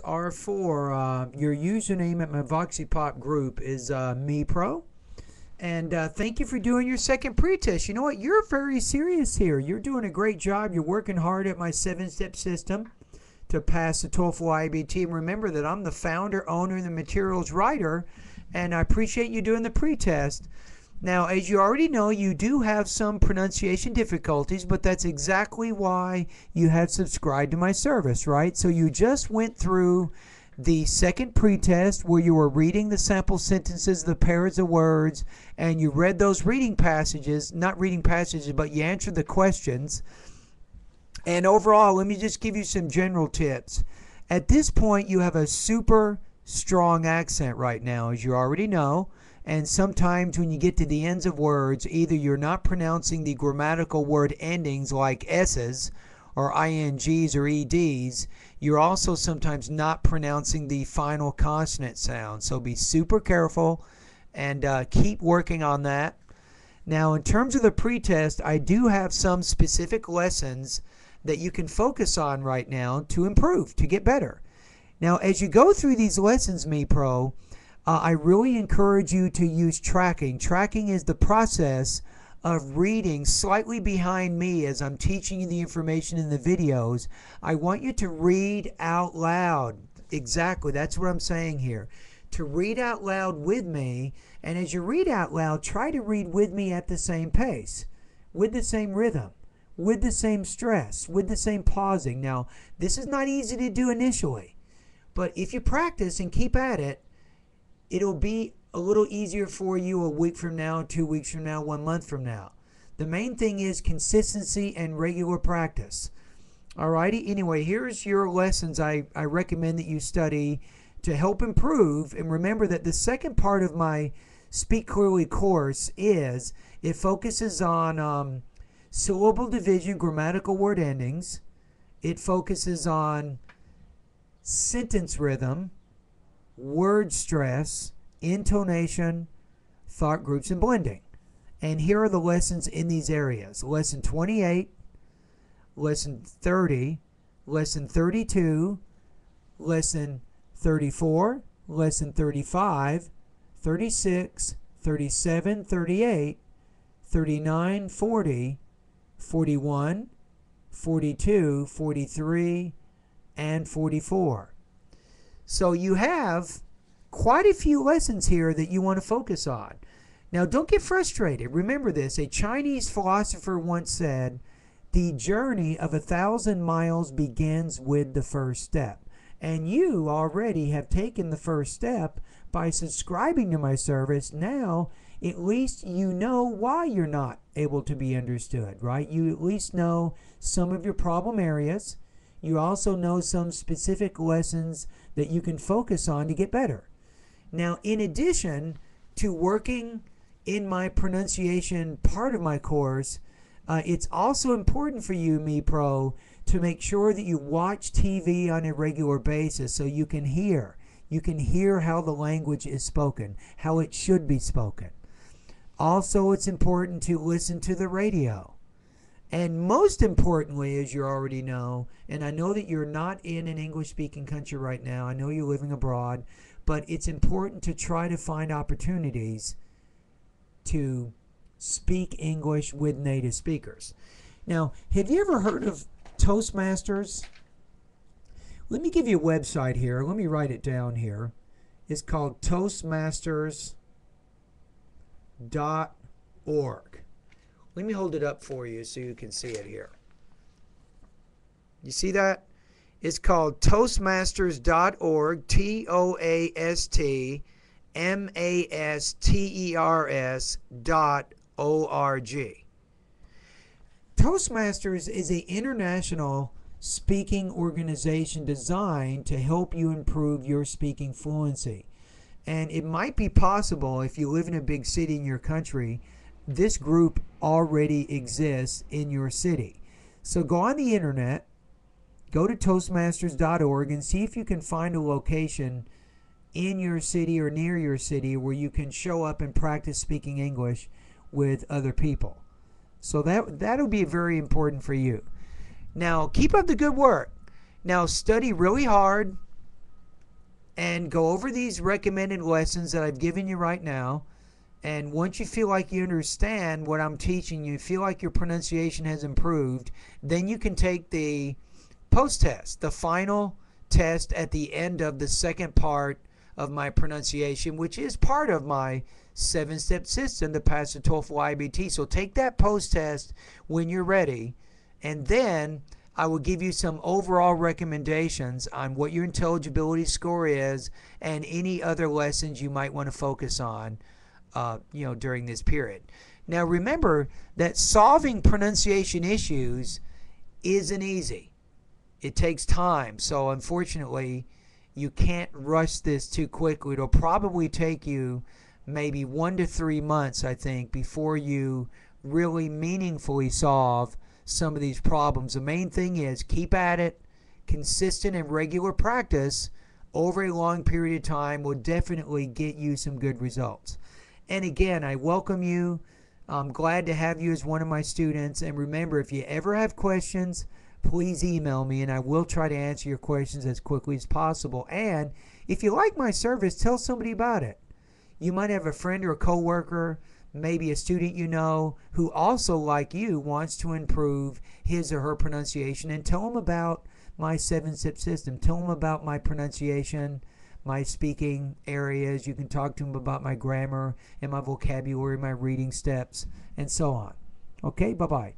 are for your username at my VoxyPop group is Mipro. And thank you for doing your second pretest. You know what? You're very serious here. You're doing a great job. You're working hard at my 7-step system to pass the TOEFL IBT. And remember that I'm the founder, owner, and the materials writer, and I appreciate you doing the pretest. Now, as you already know, you do have some pronunciation difficulties, but that's exactly why you have subscribed to my service, right? So you just went through the second pretest where you were reading the sample sentences, the pairs of words, and you read those reading passages, not reading passages, but you answered the questions. And overall, let me just give you some general tips. At this point, you have a super strong accent right now, as you already know. And sometimes when you get to the ends of words, either you're not pronouncing the grammatical word endings like S's or INGs or EDs, you're also sometimes not pronouncing the final consonant sound. So be super careful and keep working on that. Now, in terms of the pretest, I do have some specific lessons that you can focus on right now to improve, to get better. Now, as you go through these lessons, Mipro, I really encourage you to use tracking. Tracking is the process of reading slightly behind me as I'm teaching you the information in the videos. I want you to read out loud. Exactly, that's what I'm saying here. To read out loud with me, and as you read out loud, try to read with me at the same pace, with the same rhythm, with the same stress, with the same pausing. Now, this is not easy to do initially, but if you practice and keep at it, it'll be a little easier for you a week from now, 2 weeks from now, 1 month from now. The main thing is consistency and regular practice. Alrighty, anyway, here's your lessons I recommend that you study to help improve. And remember that the second part of my Speak Clearly course is, it focuses on syllable division, grammatical word endings. It focuses on sentence rhythm, word stress, intonation, thought groups, and blending. And here are the lessons in these areas. Lesson 28, Lesson 30, Lesson 32, Lesson 34, Lesson 35, 36, 37, 38, 39, 40, 41, 42, 43, and 44. So you have quite a few lessons here that you want to focus on. Now, don't get frustrated. Remember this. A Chinese philosopher once said, "The journey of 1,000 miles begins with the first step." And you already have taken the first step by subscribing to my service. Now, at least you know why you're not able to be understood, right? You at least know some of your problem areas. You also know some specific lessons that you can focus on to get better. Now, in addition to working in my pronunciation part of my course, it's also important for you, Mipro, to make sure that you watch TV on a regular basis so you can hear. You can hear how the language is spoken, how it should be spoken. Also, it's important to listen to the radio. And most importantly, as you already know, and I know that you're not in an English-speaking country right now, I know you're living abroad, but it's important to try to find opportunities to speak English with native speakers. Now, have you ever heard of Toastmasters? Let me give you a website here. Let me write it down here. It's called Toastmasters.org. Let me hold it up for you so you can see it here. You see that? It's called Toastmasters.org, Toastmasters.org. Toastmasters is an international speaking organization designed to help you improve your speaking fluency. And it might be possible, if you live in a big city in your country, this group already exists in your city. So go on the internet, go to Toastmasters.org and see if you can find a location in your city or near your city where you can show up and practice speaking English with other people. So that'll be very important for you. Now, keep up the good work. Now, study really hard. and go over these recommended lessons that I've given you right now. And once you feel like you understand what I'm teaching you, feel like your pronunciation has improved, then you can take the post-test, the final test at the end of the second part of my pronunciation, which is part of my 7-step system to pass the TOEFL IBT. So take that post-test when you're ready, and then I will give you some overall recommendations on what your intelligibility score is and any other lessons you might want to focus on during this period. Now remember that solving pronunciation issues isn't easy. It takes time. So unfortunately, you can't rush this too quickly. It'll probably take you maybe 1 to 3 months, I think, before you really meaningfully solve some of these problems. The main thing is keep at it. Consistent and regular practice over a long period of time will definitely get you some good results. And again, I welcome you. I'm glad to have you as one of my students. And remember, if you ever have questions, please email me and I will try to answer your questions as quickly as possible. And if you like my service, tell somebody about it. You might have a friend or a coworker, maybe a student you know, who also, like you, wants to improve his or her pronunciation, and tell them about my 7-step system. Tell them about my pronunciation, my speaking areas. You can talk to them about my grammar and my vocabulary, my reading steps, and so on. Okay, bye-bye.